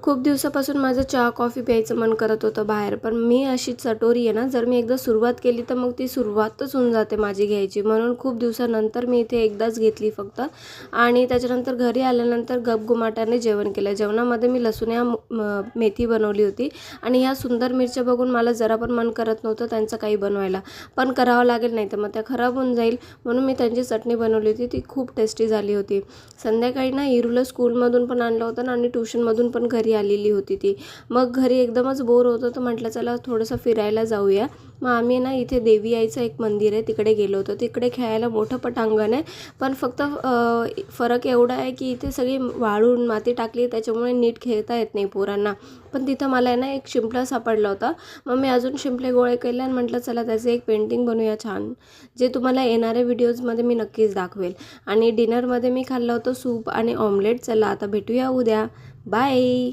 खूप दिवसापासून माझं चहा कॉफी प्यायचं मन करत होतं बाहेर. पण मी अशी चटोरी आहे ना, जर मी एकदा सुरुवात केली तर मग ती सुरुवातच होऊन जाते माझी घ्यायची. म्हणून खूप दिवसानंतर मी इथे एकदाच घेतली फक्त. आणि त्याच्यानंतर घरी आल्यानंतर गपगुमाटाने जेवण केलं. जेवणामध्ये मी लसूण या मेथी बनवली होती आणि ह्या सुंदर मिरच्या बघून मला जरा पण मन करत नव्हतं त्यांचं काही बनवायला. पण करावं लागेल, नाही तर मग त्या खराब होऊन जाईल. म्हणून मी त्यांची चटणी बनवली होती. ती खूप टेस्टी झाली होती. संध्याकाळी ना इरूला स्कूलमधून पण आणलं होतं आणि ट्यूशनमधून पण घरी आलेली होती ती. मग घरी एकदमच बोर होतं तर म्हटलं चला थोडंसं फिरायला जाऊया. मग आम्ही ना इथे देवी आईचं एक मंदिर आहे तिकडे गेलो होतो. तिकडे खेळायला मोठं पटांगण आहे. पण फक्त फरक एवढा आहे की इथे सगळी वाळून माती टाकली, त्याच्यामुळे नीट खेळता येत नाही पोरांना. पण तिथं मला आहे ना एक शिंपला सापडला होता. मग मी अजून शिंपले गोळे केले आणि म्हटलं चला त्याचे एक पेंटिंग बनवूया छान, जे तुम्हाला येणाऱ्या व्हिडिओजमध्ये मी नक्कीच दाखवेल. आणि डिनरमध्ये मी खाल्लं होतं सूप आणि ऑमलेट. चला आता भेटूया उद्या. बाय.